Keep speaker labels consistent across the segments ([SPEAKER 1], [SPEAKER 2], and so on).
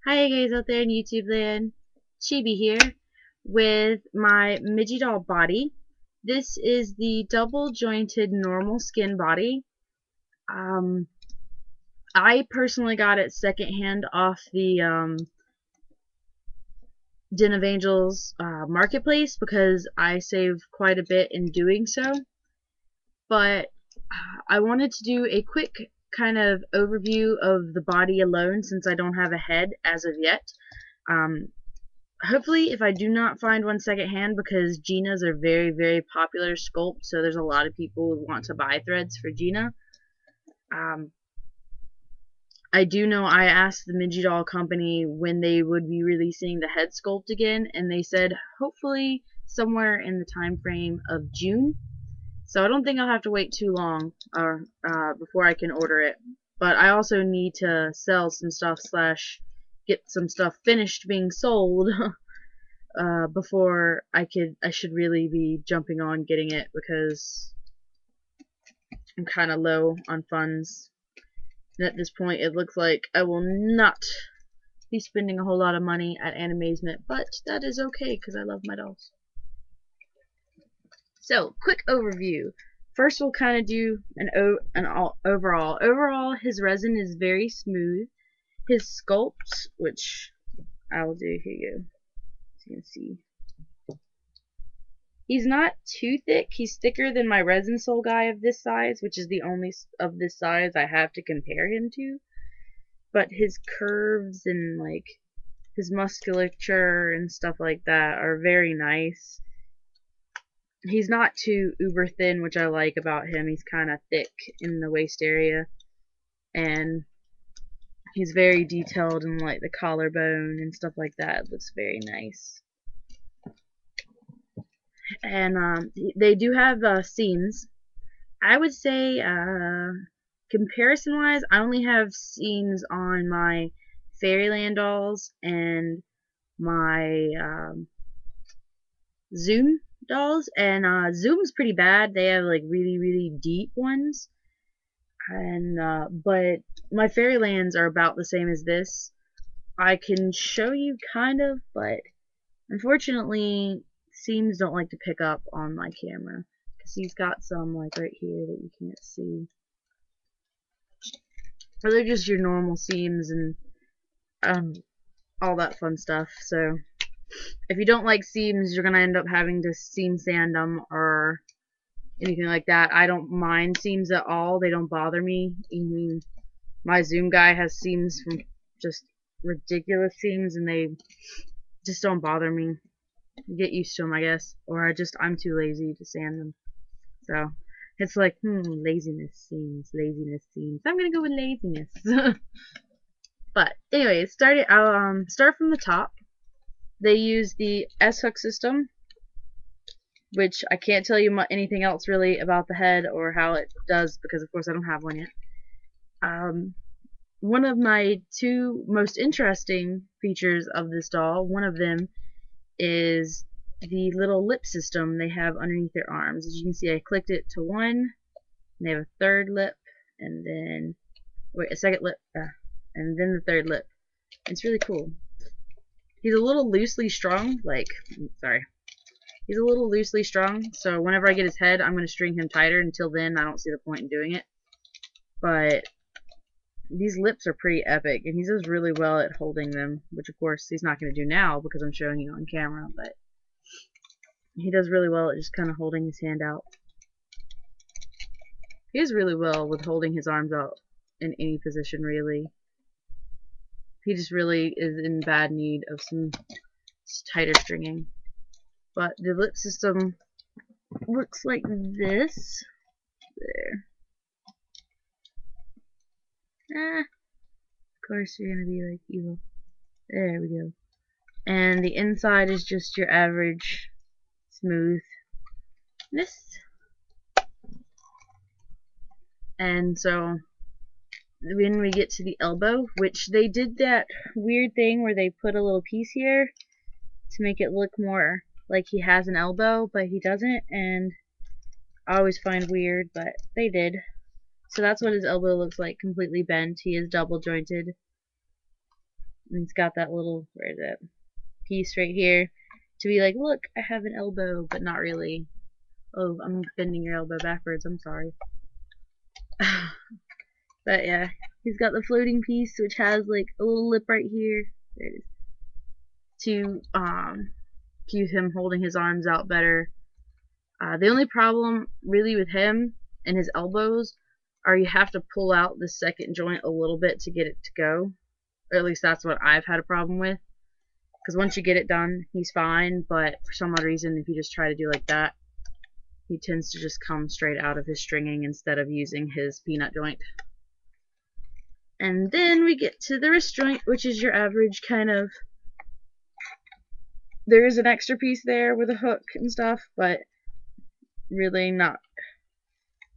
[SPEAKER 1] Hi guys out there in YouTube land, Chibi here with my Migidoll body. This is the double jointed normal skin body. Um, I personally got it secondhand off the Den of Angels marketplace because I save quite a bit in doing so. But I wanted to do a quick kind of overview of the body alone since I don't have a head as of yet. Um, Hopefully, if I do not find one secondhand, because Gina's are very, very popular sculpt, so there's a lot of people who want to buy threads for Gina. Um, I do know I asked the Migidoll company when they would be releasing the head sculpt again, and they said hopefully somewhere in the time frame of June. So I don't think I'll have to wait too long before I can order it. But I also need to sell some stuff slash get some stuff finished being sold before I should really be jumping on getting it because I'm kind of low on funds. And at this point, it looks like I will not be spending a whole lot of money at Animazement, but that is okay because I love my dolls. So, quick overview. First, we'll kind of do an overall. Overall, his resin is very smooth. His sculpt, which I will do here, so you can see. He's not too thick. He's thicker than my resin soul guy of this size, which is the only of this size I have to compare him to. But his curves and like his musculature and stuff like that are very nice. He's not too uber thin, which I like about him. He's kind of thick in the waist area, and he's very detailed in like the collarbone and stuff like that. It looks very nice. And they do have seams. I would say comparison wise, I only have seams on my Fairyland dolls and my Zoom dolls, and Zoom's pretty bad. They have like really deep ones, and but my Fairylands are about the same as this. I can show you kind of, but unfortunately seams don't like to pick up on my camera because he's got some like right here that you can't see. Or they're just your normal seams and all that fun stuff. So if you don't like seams, you're gonna end up having to seam sand them or anything like that. I don't mind seams at all. They don't bother me. I mean, my Zoom guy has seams from just ridiculous seams, and they just don't bother me. Get used to them, I guess. Or I'm too lazy to sand them. So it's like, laziness seams, laziness seams. I'm gonna go with laziness. But anyways, I'll start from the top. They use the S-hook system, which I can't tell you anything else really about the head or how it does because of course I don't have one yet. One of my two most interesting features of this doll, one of them is the little lip system they have underneath their arms. As you can see, I clicked it to one, and they have a third lip, and then a second lip, and then the third lip. It's really cool. He's a little loosely strung, he's a little loosely strung, so whenever I get his head, I'm going to string him tighter. Until then, I don't see the point in doing it. But these lips are pretty epic, and he does really well at holding them, which of course he's not going to do now because I'm showing you on camera, but he does really well at just kind of holding his hand out. He does really well with holding his arms out in any position, really. He just really is in bad need of some tighter stringing. But the lip system looks like this. There. Of course you're gonna be like evil. There we go. And the inside is just your average smoothness. And so when we get to the elbow, which they did that weird thing where they put a little piece here to make it look more like he has an elbow, but he doesn't, and I always find weird, but they did. So that's what his elbow looks like, completely bent. He is double jointed. And he's got that little, where is it, piece right here to be like, look, I have an elbow, but not really. Oh, I'm bending your elbow backwards, I'm sorry. But yeah, he's got the floating piece, which has like a little lip right here. There it is. To keep him holding his arms out better. The only problem really with him and his elbows are you have to pull out the second joint a little bit to get it to go. Or at least that's what I've had a problem with. Because once you get it done, he's fine, but for some odd reason, if you just try to do like that, he tends to just come straight out of his stringing instead of using his peanut joint. And then we get to the wrist joint, which is your average kind of, there is an extra piece there with a hook and stuff, but really not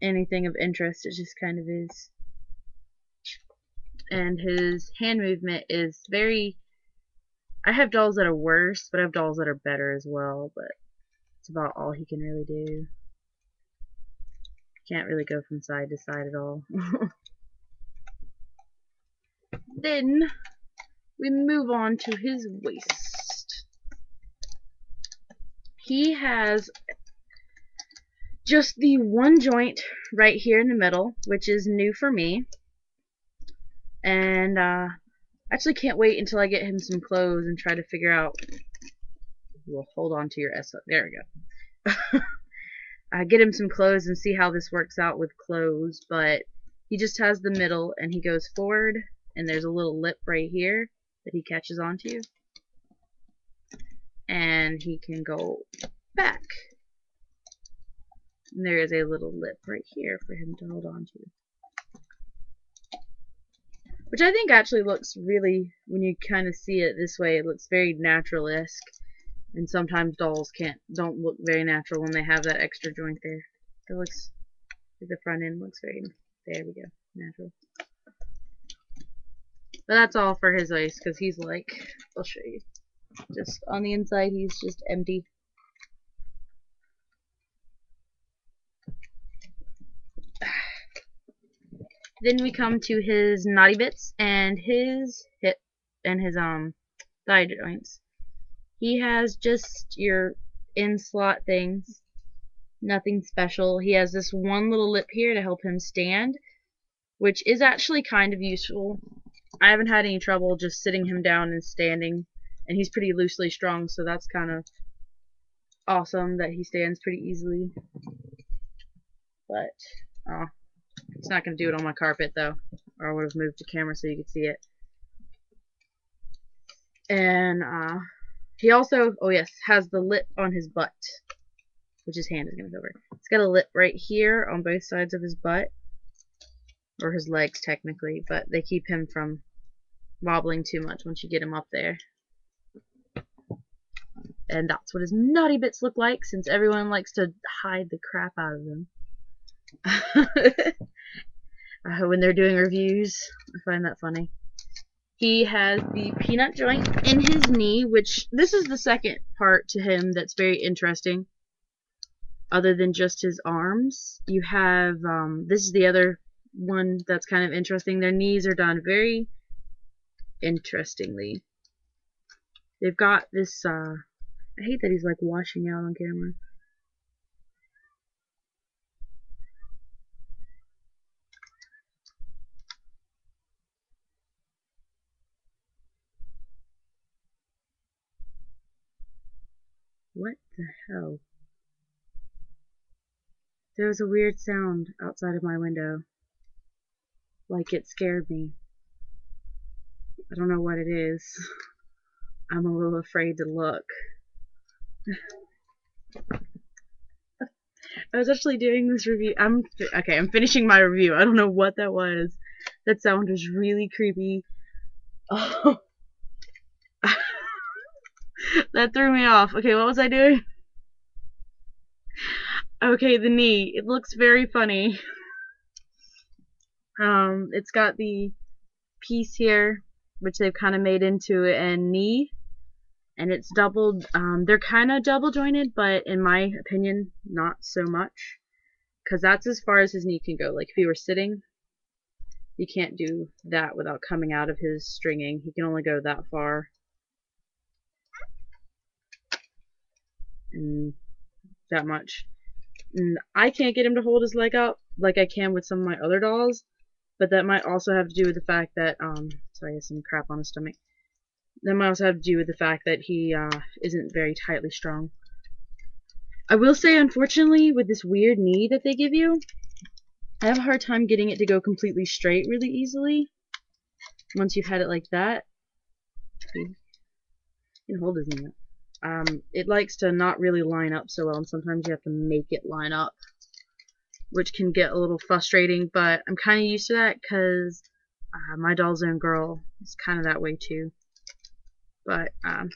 [SPEAKER 1] anything of interest. It just kind of is. And his hand movement is very, I have dolls that are worse, but I have dolls that are better as well, but it's about all he can really do. Can't really go from side to side at all. Then we move on to his waist. He has just the one joint right here in the middle, which is new for me. And actually can't wait until I get him some clothes and try to figure out. We'll hold on to your S. There we go. Get him some clothes and see how this works out with clothes. But he just has the middle, and he goes forward, and there's a little lip right here that he catches onto. And he can go back. And there is a little lip right here for him to hold on to. Which I think actually looks really, when you kind of see it this way, it looks very natural-esque. And sometimes dolls don't look very natural when they have that extra joint there. It looks, the front end looks very, there we go, natural. But that's all for his waist, because he's like, I'll show you. Just on the inside, he's just empty. Then we come to his naughty bits and his hip and his thigh joints. He has just your in slot things, nothing special. He has this one little lip here to help him stand, which is actually kind of useful. I haven't had any trouble just sitting him down and standing, and he's pretty loosely strung, so that's kind of awesome that he stands pretty easily. But it's not going to do it on my carpet, though, or I would have moved the camera so you could see it. And he also, oh yes, has the lip on his butt, which his hand is going to cover. It's got a lip right here on both sides of his butt, or his legs technically, but they keep him from wobbling too much once you get him up there. And that's what his naughty bits look like, since everyone likes to hide the crap out of them. When they're doing reviews, I find that funny. He has the peanut joint in his knee, which this is the second part to him that's very interesting. Other than just his arms, you have this is the other one that's kind of interesting. Their knees are done very interestingly. They've got this. I hate that he's like washing out on camera. What the hell? There was a weird sound outside of my window. Like it scared me. I don't know what it is. I'm a little afraid to look. I was actually doing this review. I'm finishing my review. I don't know what that was. That sound was really creepy. Oh. That threw me off. Okay, what was I doing? Okay, the knee. It looks very funny. It's got the piece here, which they've kind of made into a knee, and it's doubled. They're kind of double jointed, but in my opinion, not so much, because that's as far as his knee can go. Like if he were sitting, You can't do that without coming out of his stringing. He can only go that far. And that much. And I can't get him to hold his leg up like I can with some of my other dolls, but that might also have to do with the fact that, sorry, he has some crap on his stomach. That might also have to do with the fact that he isn't very tightly strung. I will say, unfortunately, with this weird knee that they give you, I have a hard time getting it to go completely straight really easily. Once you've had it like that, you can hold his knee up. It likes to not really line up so well, and sometimes you have to make it line up, which can get a little frustrating, but I'm kind of used to that because my doll's own girl is kind of that way too. But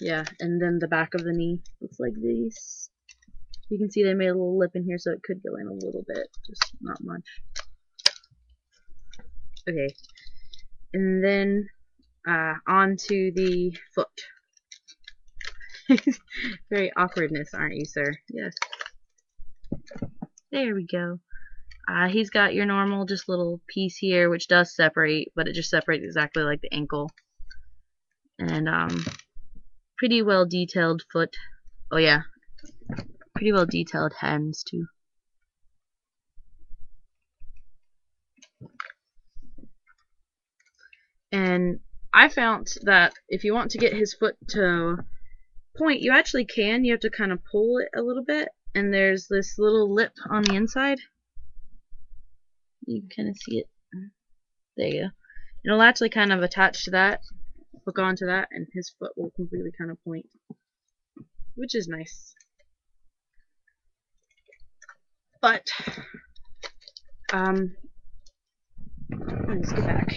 [SPEAKER 1] yeah, and then the back of the knee looks like this. You can see they made a little lip in here, so it could go in a little bit, just not much. Okay, and then onto the foot. Very awkwardness, aren't you, sir? Yes. There we go. He's got your normal just little piece here, which does separate, but it just separates exactly like the ankle. And pretty well detailed foot. Oh yeah, pretty well detailed hands too. And I found that if you want to get his foot to point, you actually can. You have to kind of pull it a little bit, and there's this little lip on the inside. You can kind of see it. There you go. It'll actually kind of attach to that, hook onto that, and his foot will completely kind of point, which is nice. But let's get back.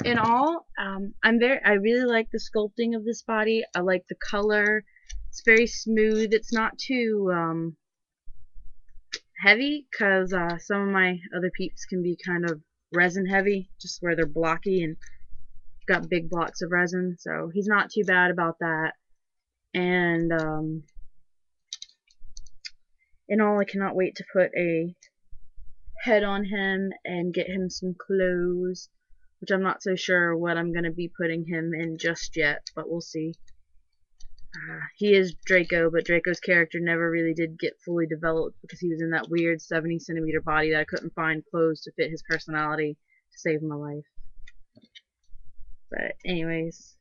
[SPEAKER 1] In all, I really like the sculpting of this body. I like the color. It's very smooth. It's not too heavy, because some of my other peeps can be kind of resin heavy, just where they're blocky and got big blocks of resin. So he's not too bad about that. And in all, I cannot wait to put a head on him and get him some clothes, which I'm not so sure what I'm going to be putting him in just yet, but we'll see. He is Draco, but Draco's character never really did get fully developed because he was in that weird 70-centimeter body that I couldn't find clothes to fit his personality to save my life. But anyways,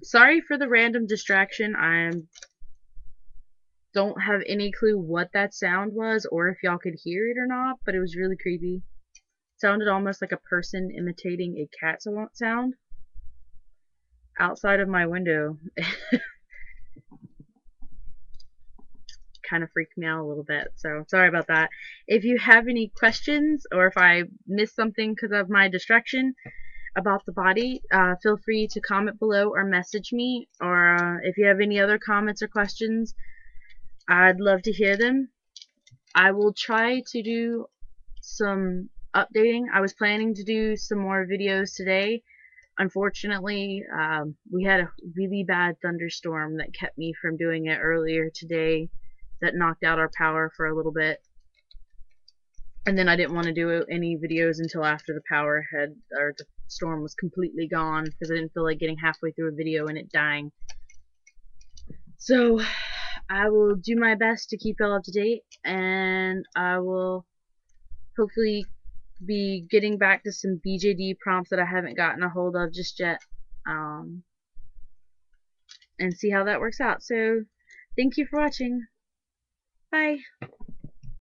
[SPEAKER 1] sorry for the random distraction. I don't have any clue what that sound was or if y'all could hear it or not, but it was really creepy. It sounded almost like a person imitating a cat sound outside of my window. Kind of freaked me out a little bit, so sorry about that. If you have any questions or if I missed something because of my distraction about the body, feel free to comment below or message me, or if you have any other comments or questions, I'd love to hear them. I will try to do some updating. I was planning to do some more videos today. Unfortunately, we had a really bad thunderstorm that kept me from doing it earlier today. That knocked out our power for a little bit, and then I didn't want to do any videos until after the power had, or the storm was completely gone, because I didn't feel like getting halfway through a video and it dying. So I will do my best to keep y'all up to date, and I will hopefully be getting back to some BJD prompts that I haven't gotten a hold of just yet, and see how that works out. So thank you for watching. Bye.